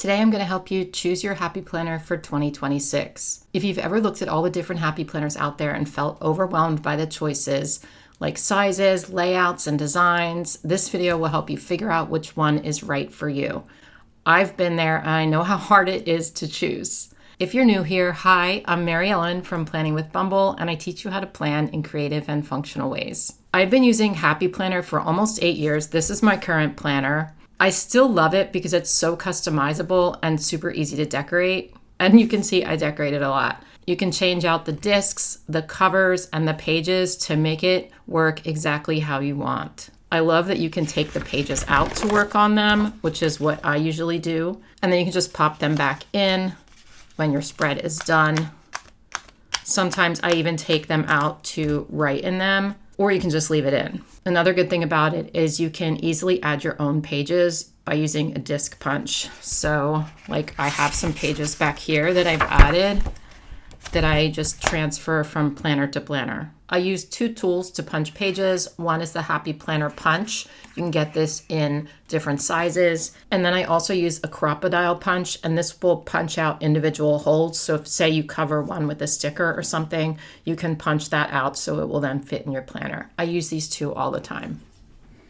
Today I'm going to help you choose your happy planner for 2026. If you've ever looked at all the different happy planners out there and felt overwhelmed by the choices, like sizes, layouts, and designs, this video will help you figure out which one is right for you. I've been there and I know how hard it is to choose. If you're new here, hi, I'm Mary Ellen from Planning with Bumble, and I teach you how to plan in creative and functional ways. I've been using Happy Planner for almost 8 years. This is my current planner. I still love it because it's so customizable and super easy to decorate. And you can see I decorated a lot. You can change out the discs, the covers, and the pages to make it work exactly how you want. I love that you can take the pages out to work on them, which is what I usually do. And then you can just pop them back in when your spread is done. Sometimes I even take them out to write in them, or you can just leave it in. Another good thing about it is you can easily add your own pages by using a disc punch. So like I have some pages back here that I've added that I just transfer from planner to planner. I use two tools to punch pages. One is the Happy Planner Punch. You can get this in different sizes. And then I also use a crocodile punch, and this will punch out individual holes. So if, say, you cover one with a sticker or something, you can punch that out so it will then fit in your planner. I use these two all the time.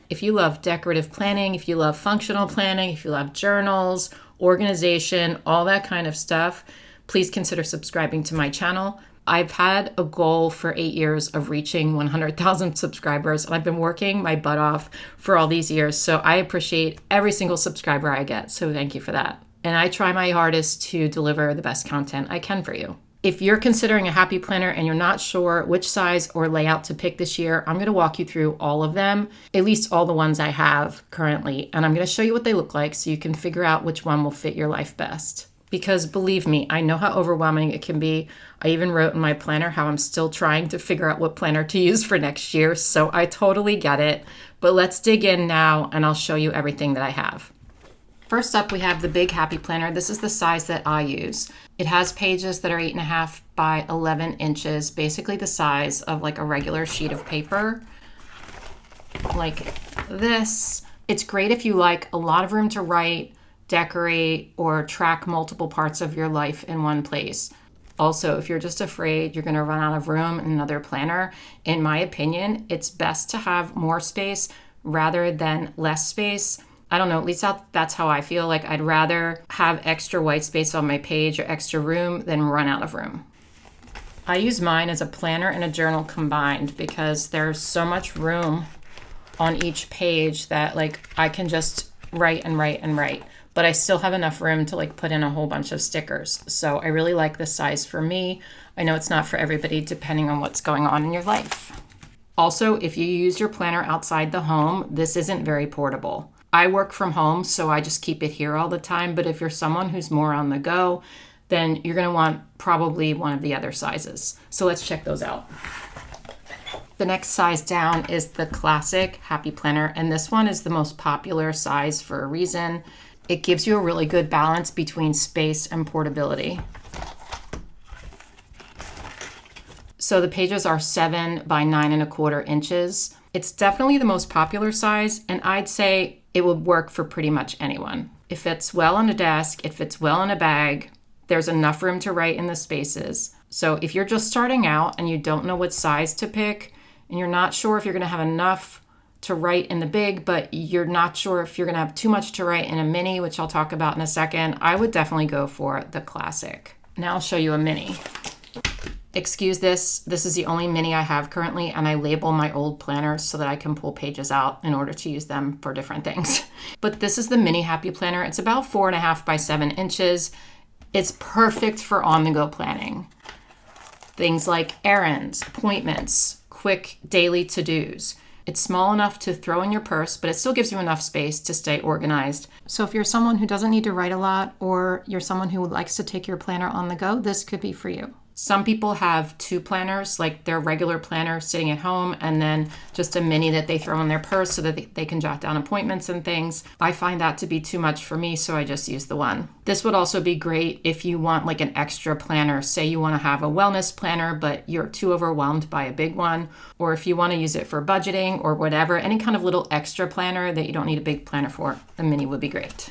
If you love decorative planning, if you love functional planning, if you love journals, organization, all that kind of stuff, please consider subscribing to my channel. I've had a goal for 8 years of reaching 100,000 subscribers, and I've been working my butt off for all these years. So I appreciate every single subscriber I get. So thank you for that. And I try my hardest to deliver the best content I can for you. If you're considering a happy planner and you're not sure which size or layout to pick this year, I'm going to walk you through all of them, at least all the ones I have currently. And I'm going to show you what they look like so you can figure out which one will fit your life best. Because believe me, I know how overwhelming it can be. I even wrote in my planner how I'm still trying to figure out what planner to use for next year, so I totally get it. But let's dig in now and I'll show you everything that I have. First up, we have the Big Happy Planner. This is the size that I use. It has pages that are 8.5 by 11 inches, basically the size of like a regular sheet of paper, like this. It's great if you like a lot of room to write, decorate, or track multiple parts of your life in one place. Also, if you're just afraid you're going to run out of room in another planner, in my opinion, it's best to have more space rather than less space. I don't know, at least that's how I feel. Like I'd rather have extra white space on my page or extra room than run out of room. I use mine as a planner and a journal combined because there's so much room on each page that like I can just write and write and write. But I still have enough room to like put in a whole bunch of stickers. So I really like this size for me. I know it's not for everybody depending on what's going on in your life. Also, if you use your planner outside the home, this isn't very portable. I work from home, so I just keep it here all the time. But if you're someone who's more on the go, then you're gonna want probably one of the other sizes. So let's check those out. The next size down is the classic Happy Planner, and this one is the most popular size for a reason. It gives you a really good balance between space and portability. So the pages are 7 by 9.25 inches. It's definitely the most popular size, and I'd say it would work for pretty much anyone. It fits well on a desk, it fits well in a bag. There's enough room to write in the spaces. So if you're just starting out and you don't know what size to pick, and you're not sure if you're gonna have enough to write in the big, but you're not sure if you're gonna have too much to write in a mini, which I'll talk about in a second, I would definitely go for the classic. Now I'll show you a mini. Excuse this is the only mini I have currently, and I label my old planners so that I can pull pages out in order to use them for different things. But this is the mini Happy Planner. It's about 4.5 by 7 inches. It's perfect for on-the-go planning. Things like errands, appointments, quick daily to-dos. It's small enough to throw in your purse, but it still gives you enough space to stay organized. So if you're someone who doesn't need to write a lot, or you're someone who likes to take your planner on the go, this could be for you. Some people have two planners, like their regular planner sitting at home and then just a mini that they throw in their purse so that they can jot down appointments and things. I find that to be too much for me, so I just use the one. This would also be great if you want like an extra planner. Say you want to have a wellness planner, but you're too overwhelmed by a big one, or if you want to use it for budgeting or whatever, any kind of little extra planner that you don't need a big planner for, the mini would be great.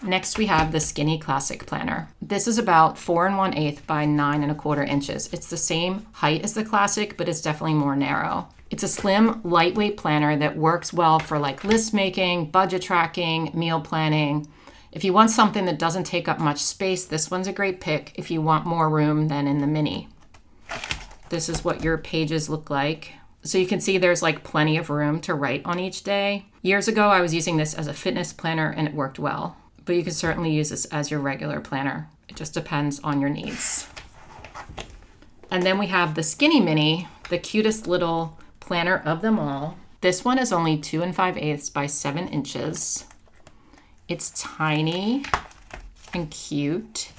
Next, we have the Skinny Classic Planner. This is about 4 1/8 by 9 1/4 inches. It's the same height as the Classic, but it's definitely more narrow. It's a slim, lightweight planner that works well for like list making, budget tracking, meal planning. If you want something that doesn't take up much space, this one's a great pick if you want more room than in the mini. This is what your pages look like. So you can see there's like plenty of room to write on each day. Years ago, I was using this as a fitness planner and it worked well. But you can certainly use this as your regular planner. It just depends on your needs. And then we have the Skinny Mini, the cutest little planner of them all. This one is only 2 5/8 by 7 inches. It's tiny and cute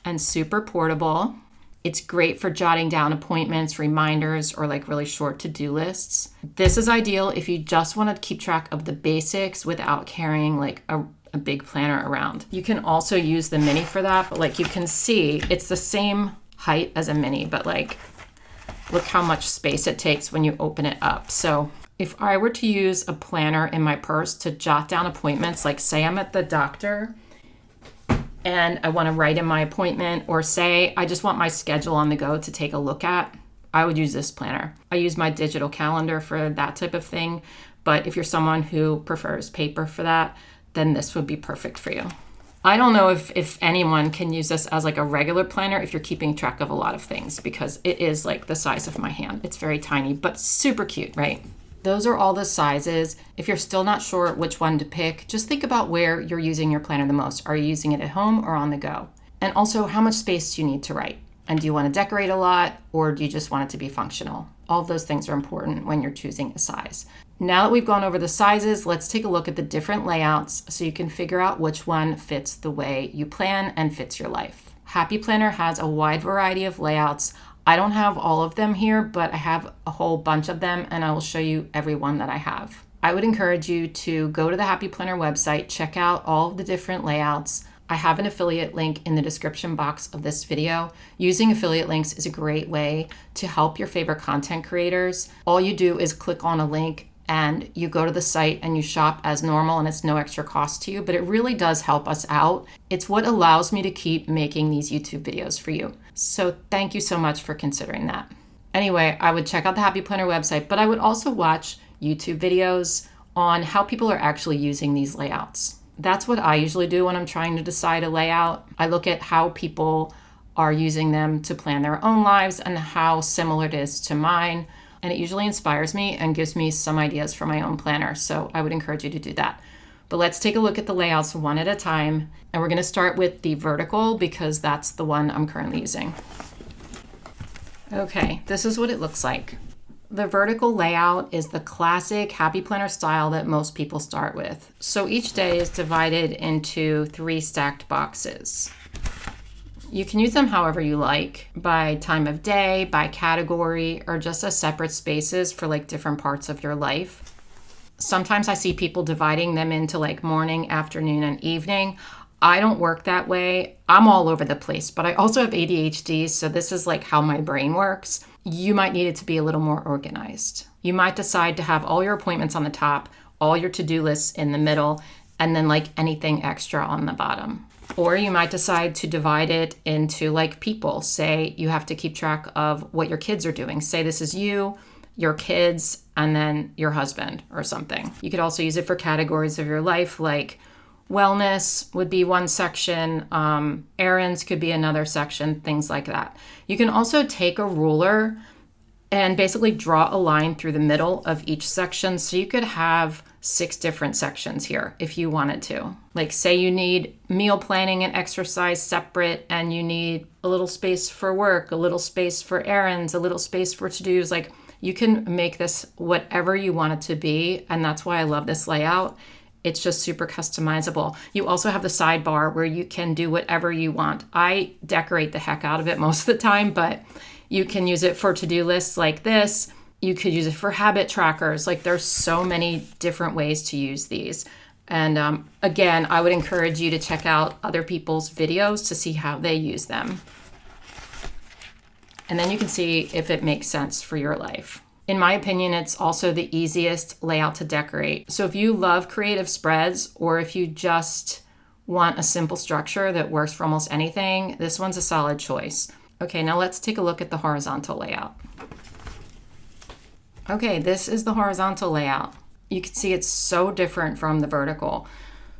and super portable. It's great for jotting down appointments, reminders, or like really short to-do lists. This is ideal if you just want to keep track of the basics without carrying like a big planner around. You can also use the mini for that, but like you can see, it's the same height as a mini, but like look how much space it takes when you open it up. So if I were to use a planner in my purse to jot down appointments, like say I'm at the doctor and I want to write in my appointment, or say I just want my schedule on the go to take a look at, I would use this planner. I use my digital calendar for that type of thing, but if you're someone who prefers paper for that, then this would be perfect for you. I don't know if anyone can use this as like a regular planner if you're keeping track of a lot of things, because it is like the size of my hand. It's very tiny, but super cute, right? Those are all the sizes. If you're still not sure which one to pick, just think about where you're using your planner the most. Are you using it at home or on the go? And also, how much space do you need to write? And do you want to decorate a lot, or do you just want it to be functional? All of those things are important when you're choosing a size. Now that we've gone over the sizes, let's take a look at the different layouts so you can figure out which one fits the way you plan and fits your life. Happy Planner has a wide variety of layouts. I don't have all of them here, but I have a whole bunch of them, and I will show you every one that I have. I would encourage you to go to the Happy Planner website, check out all of the different layouts. I have an affiliate link in the description box of this video. Using affiliate links is a great way to help your favorite content creators. All you do is click on a link and you go to the site and you shop as normal, and it's no extra cost to you, but it really does help us out. It's what allows me to keep making these YouTube videos for you. So thank you so much for considering that. Anyway, I would check out the Happy Planner website, but I would also watch YouTube videos on how people are actually using these layouts. That's what I usually do when I'm trying to decide a layout. I look at how people are using them to plan their own lives and how similar it is to mine. And it usually inspires me and gives me some ideas for my own planner. So I would encourage you to do that. But let's take a look at the layouts one at a time. And we're going to start with the vertical because that's the one I'm currently using. Okay, this is what it looks like. The vertical layout is the classic Happy Planner style that most people start with. So each day is divided into 3 stacked boxes. You can use them however you like, by time of day, by category, or just as separate spaces for like different parts of your life. Sometimes I see people dividing them into like morning, afternoon, and evening. I don't work that way. I'm all over the place, but I also have ADHD, so this is like how my brain works. You might need it to be a little more organized. You might decide to have all your appointments on the top, all your to-do lists in the middle, and then like anything extra on the bottom. Or you might decide to divide it into like people. Say you have to keep track of what your kids are doing. Say this is you, your kids, and then your husband or something. You could also use it for categories of your life, like wellness would be one section, errands could be another section, things like that. You can also take a ruler and basically draw a line through the middle of each section. So you could have 6 different sections here if you wanted to. Like say you need meal planning and exercise separate, and you need a little space for work, a little space for errands, a little space for to-dos. Like you can make this whatever you want it to be. And that's why I love this layout. It's just super customizable. You also have the sidebar where you can do whatever you want. I decorate the heck out of it most of the time, but you can use it for to-do lists like this. You could use it for habit trackers. Like there's so many different ways to use these. And again, I would encourage you to check out other people's videos to see how they use them. And then you can see if it makes sense for your life. In my opinion, it's also the easiest layout to decorate. So if you love creative spreads, or if you just want a simple structure that works for almost anything, this one's a solid choice. Okay, now let's take a look at the horizontal layout. Okay, this is the horizontal layout. You can see it's so different from the vertical.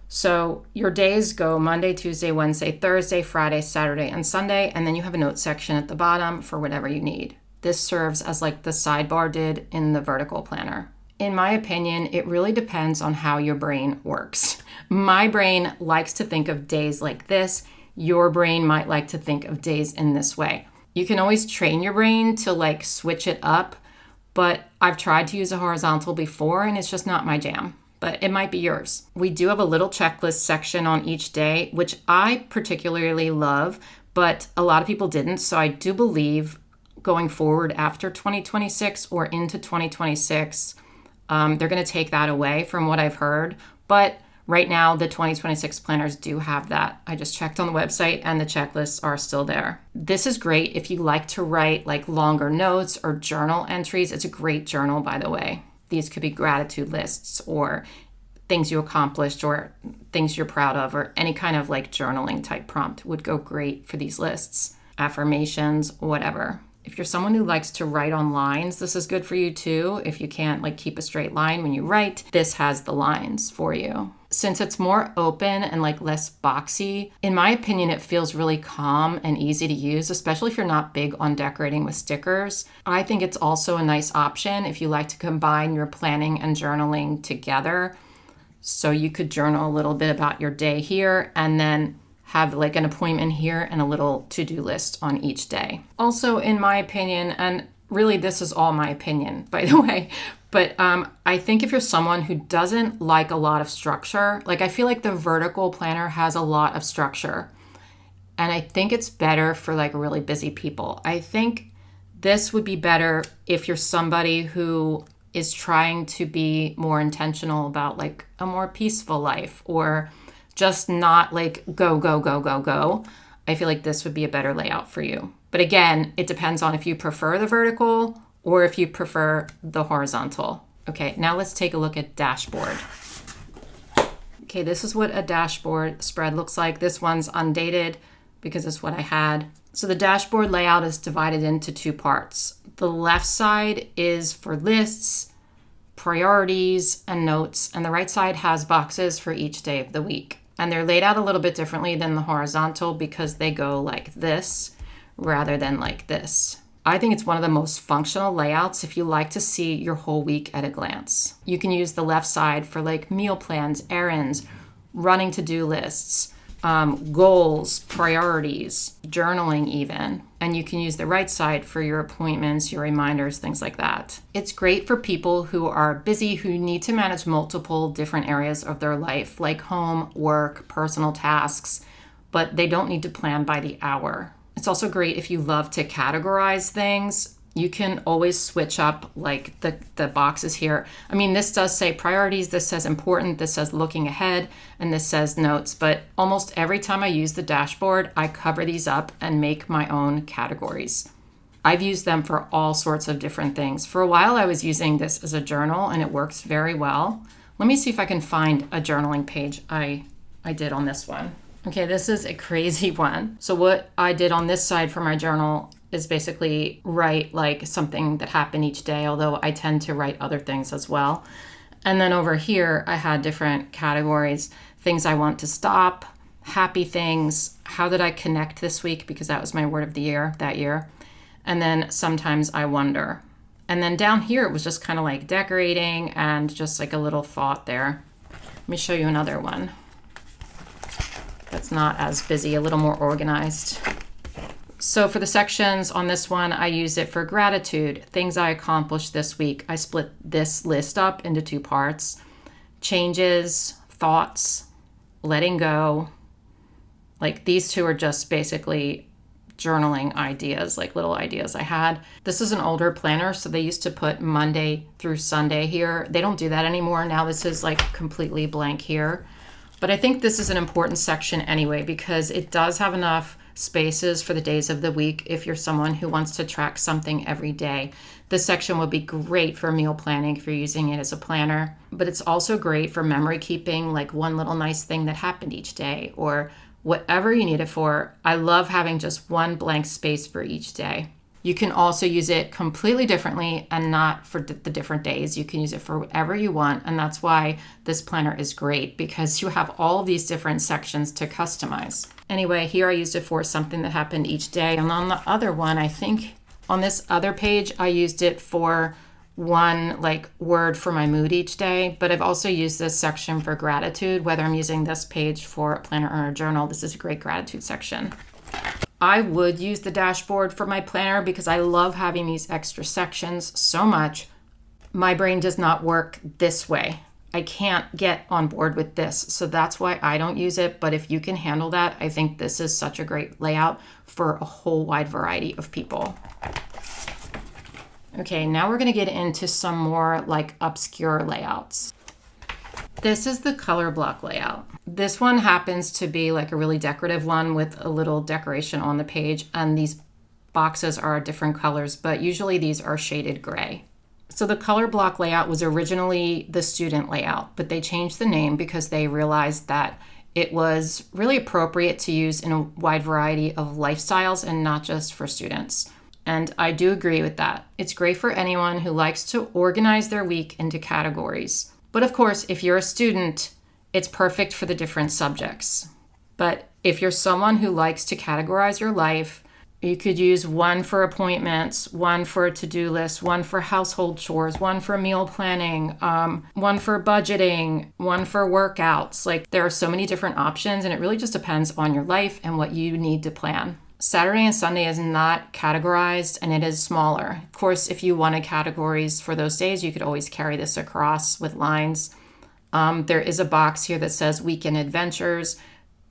So your days go Monday, Tuesday, Wednesday, Thursday, Friday, Saturday, and Sunday, and then you have a note section at the bottom for whatever you need. This serves as like the sidebar did in the vertical planner. In my opinion, it really depends on how your brain works. My brain likes to think of days like this. Your brain might like to think of days in this way. You can always train your brain to like switch it up, but I've tried to use a horizontal before and it's just not my jam, but it might be yours. We do have a little checklist section on each day, which I particularly love, but a lot of people didn't. So I do believe going forward after 2026 or into 2026, they're going to take that away from what I've heard. But right now, the 2026 planners do have that. I just checked on the website and the checklists are still there. This is great if you like to write like longer notes or journal entries. It's a great journal, by the way. These could be gratitude lists or things you accomplished or things you're proud of, or any kind of like journaling type prompt would go great for these lists. Affirmations, whatever. If you're someone who likes to write on lines, this is good for you too. If you can't like keep a straight line when you write, this has the lines for you. Since it's more open and like less boxy, in my opinion, it feels really calm and easy to use, especially if you're not big on decorating with stickers. I think it's also a nice option if you like to combine your planning and journaling together. So you could journal a little bit about your day here and then have like an appointment here and a little to-do list on each day. Also, in my opinion, and really this is all my opinion, by the way, but I think if you're someone who doesn't like a lot of structure, like I feel like the vertical planner has a lot of structure, and I think it's better for like really busy people. I think this would be better if you're somebody who is trying to be more intentional about like a more peaceful life, or just not like go, go, go, go, go. I feel like this would be a better layout for you. But again, it depends on if you prefer the vertical or if you prefer the horizontal. Okay, now let's take a look at dashboard. Okay, this is what a dashboard spread looks like. This one's undated because it's what I had. So the dashboard layout is divided into two parts. The left side is for lists, priorities, and notes, and the right side has boxes for each day of the week. And they're laid out a little bit differently than the horizontal because they go like this rather than like this. I think it's one of the most functional layouts if you like to see your whole week at a glance. You can use the left side for like meal plans, errands, running to-do lists, goals, priorities, journaling even. And you can use the right side for your appointments, your reminders, things like that. It's great for people who are busy, who need to manage multiple different areas of their life, like home, work, personal tasks, but they don't need to plan by the hour. It's also great if you love to categorize things. You can always switch up like the boxes here. I mean, this does say priorities, this says important, this says looking ahead, and this says notes. But almost every time I use the dashboard, I cover these up and make my own categories. I've used them for all sorts of different things. For a while, I was using this as a journal, and it works very well. Let me see if I can find a journaling page I did on this one. Okay, this is a crazy one. So what I did on this side for my journal is basically write like something that happened each day, although I tend to write other things as well. And then over here, I had different categories, things I want to stop, happy things, how did I connect this week, because that was my word of the year that year. And then sometimes I wonder. And then down here, it was just kind of like decorating and just like a little thought there. Let me show you another one that's not as busy, a little more organized. So for the sections on this one, I use it for gratitude, things I accomplished this week. I split this list up into two parts: changes, thoughts, letting go. Like these two are just basically journaling ideas, like little ideas I had. This is an older planner, so they used to put Monday through Sunday here. They don't do that anymore. Now this is like completely blank here. But I think this is an important section anyway, because it does have enough spaces for the days of the week if you're someone who wants to track something every day. This section would be great for meal planning if you're using it as a planner, but it's also great for memory keeping, like one little nice thing that happened each day or whatever you need it for. I love having just one blank space for each day. You can also use it completely differently and not for the different days. You can use it for whatever you want. And that's why this planner is great, because you have all these different sections to customize. Anyway, here I used it for something that happened each day. And on the other one, I think on this other page, I used it for one like word for my mood each day. But I've also used this section for gratitude, whether I'm using this page for a planner or a journal. This is a great gratitude section. I would use the dashboard for my planner because I love having these extra sections so much. My brain does not work this way. I can't get on board with this. So that's why I don't use it. But if you can handle that, I think this is such a great layout for a whole wide variety of people. Okay, now we're going to get into some more like obscure layouts. This is the Colorblock layout. This one happens to be like a really decorative one with a little decoration on the page, and these boxes are different colors, but usually these are shaded gray. So the Colorblock layout was originally the student layout, but they changed the name because they realized that it was really appropriate to use in a wide variety of lifestyles and not just for students. And I do agree with that. It's great for anyone who likes to organize their week into categories. But of course, if you're a student, it's perfect for the different subjects. But if you're someone who likes to categorize your life, you could use one for appointments, one for a to-do list, one for household chores, one for meal planning, one for budgeting, one for workouts. Like, there are so many different options, and it really just depends on your life and what you need to plan. Saturday and Sunday is not categorized, and it is smaller. Of course, if you wanted categories for those days, you could always carry this across with lines. There is a box here that says weekend adventures.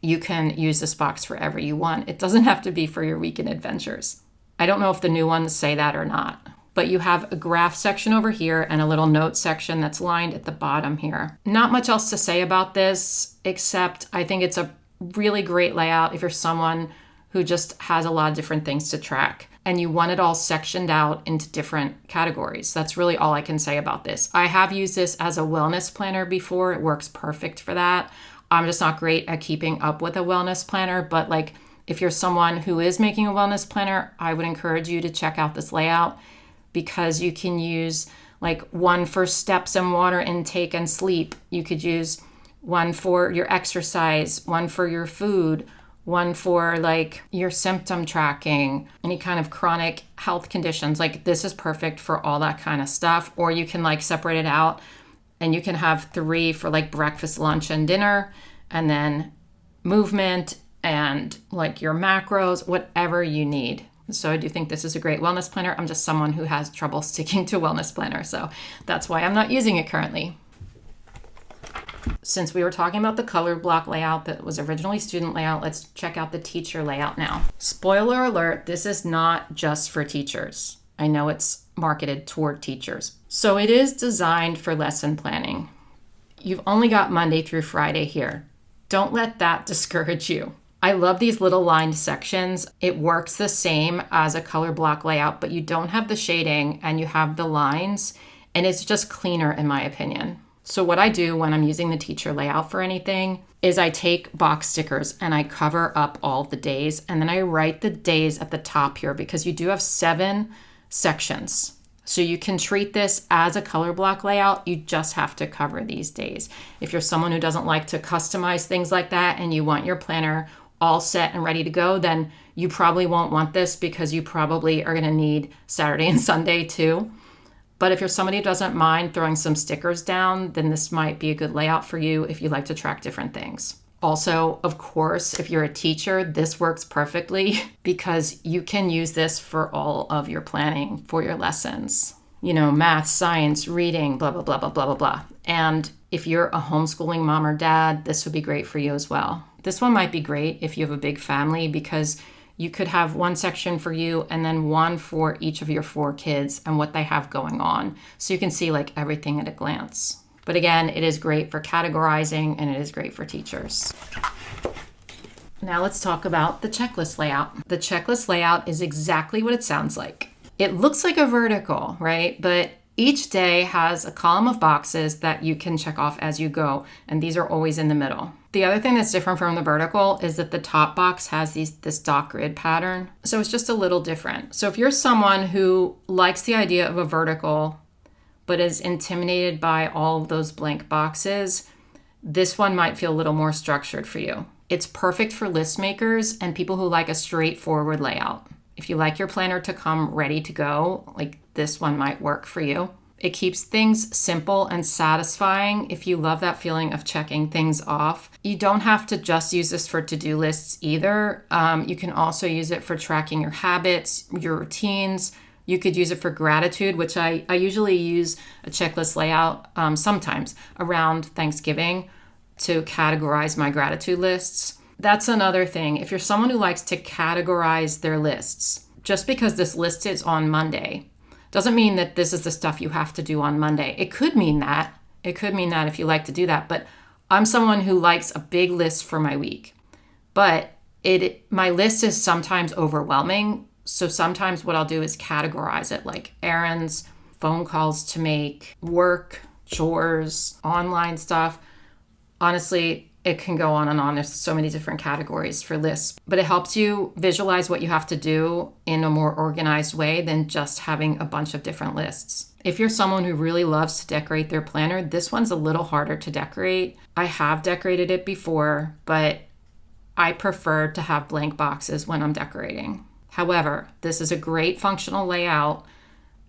You can use this box for whatever you want. It doesn't have to be for your weekend adventures. I don't know if the new ones say that or not, but you have a graph section over here and a little note section that's lined at the bottom here. Not much else to say about this, except I think it's a really great layout if you're someone who just has a lot of different things to track and you want it all sectioned out into different categories. That's really all I can say about this. I have used this as a wellness planner before. It works perfect for that. I'm just not great at keeping up with a wellness planner, but like if you're someone who is making a wellness planner, I would encourage you to check out this layout because you can use like one for steps and water intake and sleep. You could use one for your exercise, one for your food, one for like your symptom tracking, any kind of chronic health conditions. Like this is perfect for all that kind of stuff. Or you can like separate it out and you can have 3 for like breakfast, lunch, and dinner, and then movement and like your macros, whatever you need. So I do think this is a great wellness planner. I'm just someone who has trouble sticking to wellness planner. So that's why I'm not using it currently. Since we were talking about the Colorblock layout that was originally student layout, let's check out the teacher layout now. Spoiler alert, this is not just for teachers. I know it's marketed toward teachers. So it is designed for lesson planning. You've only got Monday through Friday here. Don't let that discourage you. I love these little lined sections. It works the same as a Colorblock layout, but you don't have the shading and you have the lines, and it's just cleaner in my opinion. So what I do when I'm using the teacher layout for anything is I take box stickers and I cover up all the days, and then I write the days at the top here because you do have 7 sections. So you can treat this as a Colorblock layout. You just have to cover these days. If you're someone who doesn't like to customize things like that and you want your planner all set and ready to go, then you probably won't want this because you probably are going to need Saturday and Sunday too. But if you're somebody who doesn't mind throwing some stickers down, then this might be a good layout for you if you like to track different things. Also, of course, if you're a teacher, this works perfectly because you can use this for all of your planning for your lessons. You know, math, science, reading, blah, blah, blah, blah, blah, blah, blah. And if you're a homeschooling mom or dad, this would be great for you as well. This one might be great if you have a big family because you could have one section for you and then one for each of your 4 kids and what they have going on. So you can see like everything at a glance. But again, it is great for categorizing and it is great for teachers. Now let's talk about the checklist layout. The checklist layout is exactly what it sounds like. It looks like a vertical, right? But each day has a column of boxes that you can check off as you go, and these are always in the middle. The other thing that's different from the vertical is that the top box has this dot grid pattern, so it's just a little different. So if you're someone who likes the idea of a vertical but is intimidated by all of those blank boxes, this one might feel a little more structured for you. It's perfect for list makers and people who like a straightforward layout. If you like your planner to come ready to go, like this one might work for you. It keeps things simple and satisfying if you love that feeling of checking things off. You don't have to just use this for to-do lists either. You can also use it for tracking your habits, your routines. You could use it for gratitude, which I usually use a checklist layout sometimes around Thanksgiving to categorize my gratitude lists. That's another thing. If you're someone who likes to categorize their lists, just because this list is on Monday doesn't mean that this is the stuff you have to do on Monday. It could mean that. It could mean that if you like to do that. But I'm someone who likes a big list for my week. But my list is sometimes overwhelming. So sometimes what I'll do is categorize it like errands, phone calls to make, work, chores, online stuff. Honestly, it can go on and on. There's so many different categories for lists, but it helps you visualize what you have to do in a more organized way than just having a bunch of different lists. If you're someone who really loves to decorate their planner, this one's a little harder to decorate. I have decorated it before, but I prefer to have blank boxes when I'm decorating. However, this is a great functional layout,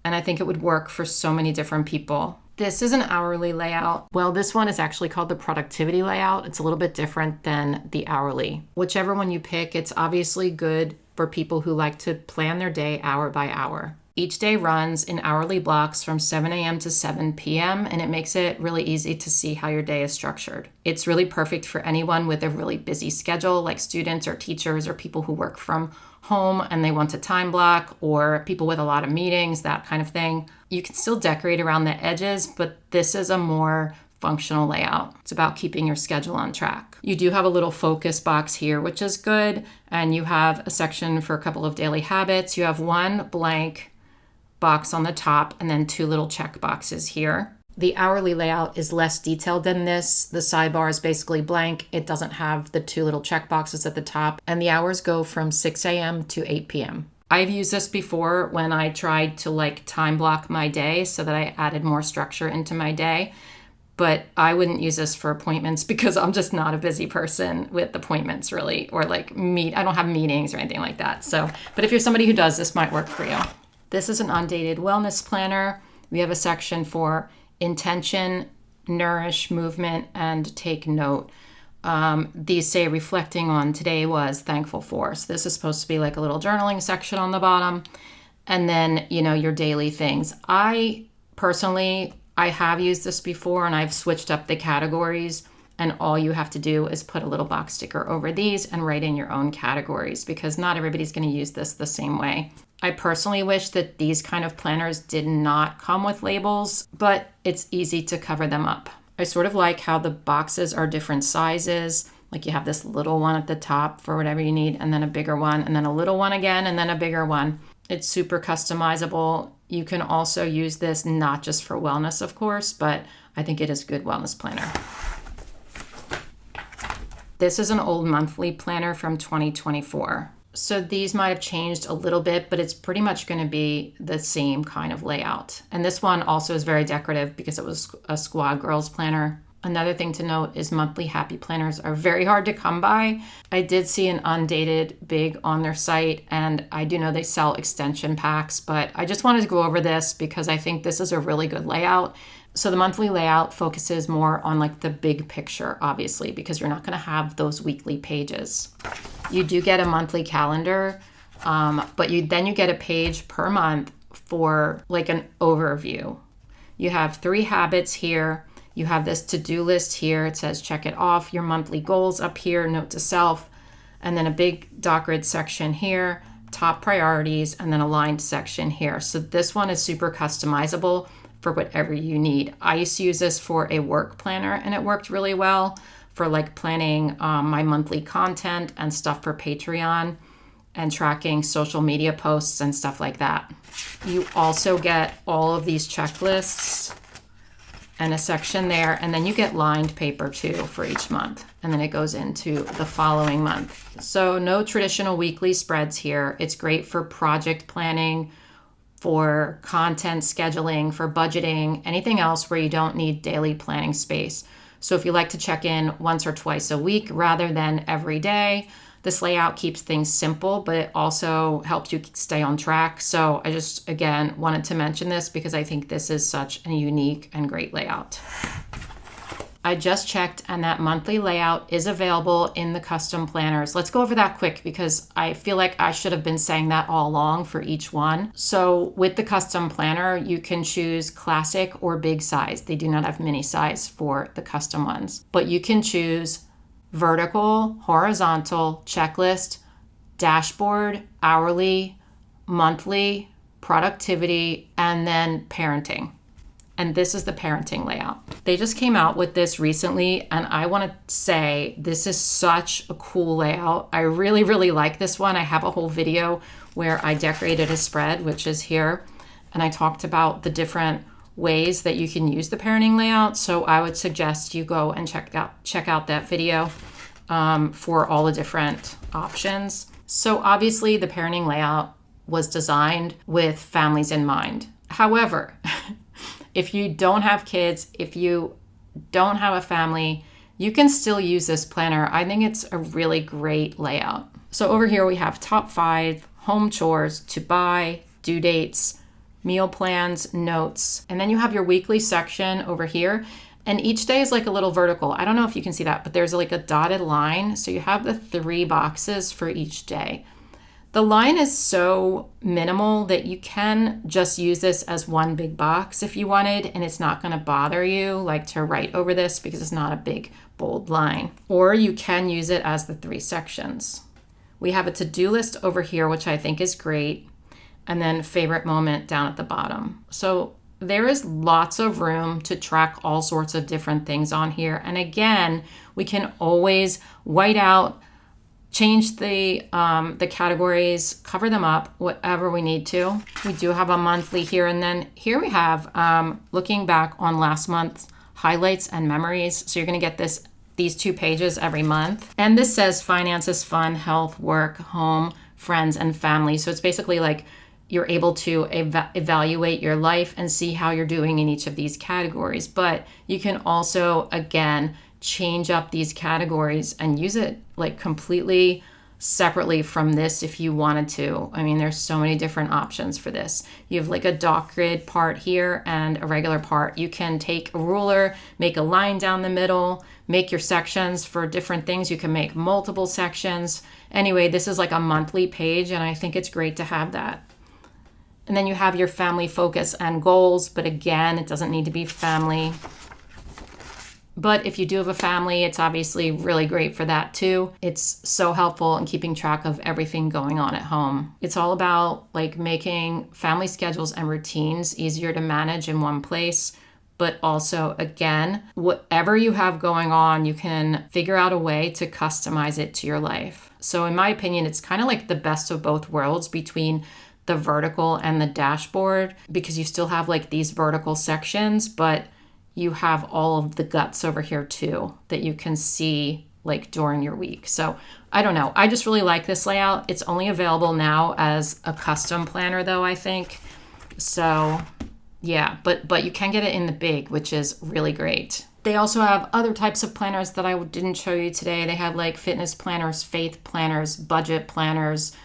and I think it would work for so many different people. This is an hourly layout. Well, this one is actually called the productivity layout. It's a little bit different than the hourly. Whichever one you pick, it's obviously good for people who like to plan their day hour by hour. Each day runs in hourly blocks from 7 a.m. to 7 p.m., and it makes it really easy to see how your day is structured. It's really perfect for anyone with a really busy schedule, like students or teachers or people who work from home and they want to time block, or people with a lot of meetings, that kind of thing. You can still decorate around the edges, but this is a more functional layout. It's about keeping your schedule on track. You do have a little focus box here, which is good, and you have a section for a couple of daily habits. You have one blank box on the top and then two little check boxes here. The hourly layout is less detailed than this. The sidebar is basically blank. It doesn't have the two little check boxes at the top, and the hours go from 6 a.m. to 8 p.m. I've used this before when I tried to time block my day so that I added more structure into my day, but I wouldn't use this for appointments because I'm just not a busy person with appointments really, or I don't have meetings or anything like that. So, but if you're somebody who does, this might work for you. This is an undated wellness planner. We have a section for intention, nourish, movement, and take note. These say reflecting on today was thankful for. So this is supposed to be like a little journaling section on the bottom. And then, your daily things. I have used this before and I've switched up the categories, and all you have to do is put a little box sticker over these and write in your own categories because not everybody's going to use this the same way. I personally wish that these kind of planners did not come with labels, but it's easy to cover them up. I sort of like how the boxes are different sizes. Like you have this little one at the top for whatever you need, and then a bigger one, and then a little one again, and then a bigger one. It's super customizable. You can also use this not just for wellness, of course, but I think it is a good wellness planner. This is an old monthly planner from 2024. So these might have changed a little bit, but it's pretty much going to be the same kind of layout. And this one also is very decorative because it was a Squad Girls planner. Another thing to note is monthly happy planners are very hard to come by. I did see an Undated big on their site, and I do know they sell extension packs, but I just wanted to go over this because I think this is a really good layout. So the monthly layout focuses more on the big picture, obviously, because you're not going to have those weekly pages. You do get a monthly calendar, but you get a page per month for an overview. You have 3 habits here. You have this to-do list here. It says check it off. Your monthly goals up here, note to self, and then a big dot grid section here, top priorities, and then a lined section here. So this one is super customizable for whatever you need. I used to use this for a work planner and it worked really well. for like planning my monthly content and stuff for Patreon and tracking social media posts and stuff like that. You also get all of these checklists and a section there, and then you get lined paper too for each month, and then it goes into the following month. So no traditional weekly spreads here. It's great for project planning, for content scheduling, for budgeting, anything else where you don't need daily planning space. So if you like to check in once or twice a week rather than every day, this layout keeps things simple, but it also helps you stay on track. So I just, again, wanted to mention this because I think this is such a unique and great layout. I just checked, and that monthly layout is available in the custom planners. Let's go over that quick because I feel like I should have been saying that all along for each one. So with the custom planner, you can choose classic or big size. They do not have mini size for the custom ones, but you can choose vertical, horizontal, checklist, dashboard, hourly, monthly, productivity, and then parenting. And this is the parenting layout. They just came out with this recently, and I want to say this is such a cool layout. I really, really like this one. I have a whole video where I decorated a spread, which is here, and I talked about the different ways that you can use the parenting layout. So I would suggest you go and check out that video for all the different options. So obviously the parenting layout was designed with families in mind. However, if you don't have kids, if you don't have a family, you can still use this planner. I think it's a really great layout. So over here we have top 5, home chores, to buy, due dates, meal plans, notes, and then you have your weekly section over here. And each day is like a little vertical. I don't know if you can see that, but there's like a dotted line. So you have the 3 boxes for each day. The line is so minimal that you can just use this as one big box if you wanted, and it's not going to bother you like to write over this because it's not a big bold line. Or you can use it as the 3 sections. We have a to-do list over here, which I think is great. And then favorite moment down at the bottom. So there is lots of room to track all sorts of different things on here. And again, we can always white out, change the categories, cover them up, whatever we need to. We do have a monthly here. And then here we have looking back on last month's highlights and memories. So you're going to get these 2 pages every month. And this says finances, fun, health, work, home, friends, and family. So it's basically like you're able to evaluate your life and see how you're doing in each of these categories. But you can also, again, change up these categories and use it like completely separately from this if you wanted to. I mean, there's so many different options for this. You have like a dot grid part here and a regular part. You can take a ruler, make a line down the middle, make your sections for different things. You can make multiple sections. Anyway, this is like a monthly page, and I think it's great to have that. And then you have your family focus and goals, but again, it doesn't need to be family. But if you do have a family, it's obviously really great for that too. It's so helpful in keeping track of everything going on at home. It's all about like making family schedules and routines easier to manage in one place. But also, again, whatever you have going on, you can figure out a way to customize it to your life. So in my opinion, it's kind of like the best of both worlds between the vertical and the dashboard, because you still have like these vertical sections, but you have all of the guts over here too that you can see like during your week. So I don't know. I just really like this layout. It's only available now as a custom planner though, I think. So yeah, but you can get it in the big, which is really great. They also have other types of planners that I didn't show you today. They have like fitness planners, faith planners, budget planners,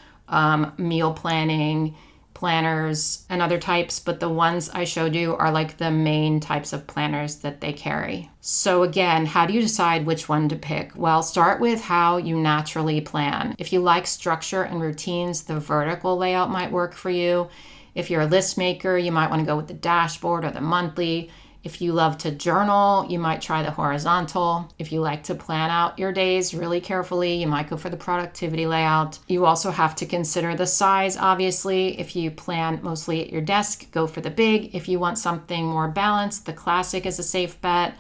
meal planning planners, and other types, but the ones I showed you are like the main types of planners that they carry. So again, how do you decide which one to pick? Well, start with how you naturally plan. If you like structure and routines, the vertical layout might work for you. If you're a list maker, you might want to go with the dashboard or the monthly. If you love to journal, you might try the horizontal. If you like to plan out your days really carefully, you might go for the productivity layout. You also have to consider the size, obviously. If you plan mostly at your desk, go for the big. If you want something more balanced, the classic is a safe bet.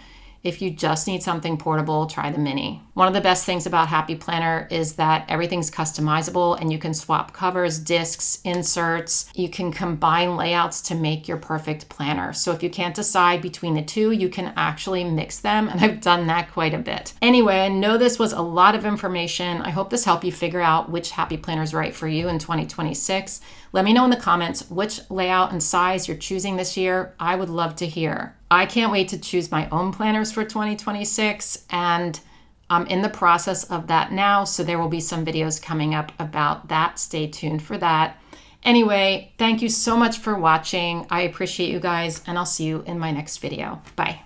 If you just need something portable, try the mini. One of the best things about Happy Planner is that everything's customizable and you can swap covers, discs, inserts. You can combine layouts to make your perfect planner. So if you can't decide between the two, you can actually mix them, and I've done that quite a bit. Anyway, I know this was a lot of information. I hope this helped you figure out which Happy Planner is right for you in 2026. Let me know in the comments which layout and size you're choosing this year. I would love to hear. I can't wait to choose my own planners for 2026, and I'm in the process of that now, so there will be some videos coming up about that. Stay tuned for that. Anyway, thank you so much for watching. I appreciate you guys, and I'll see you in my next video. Bye.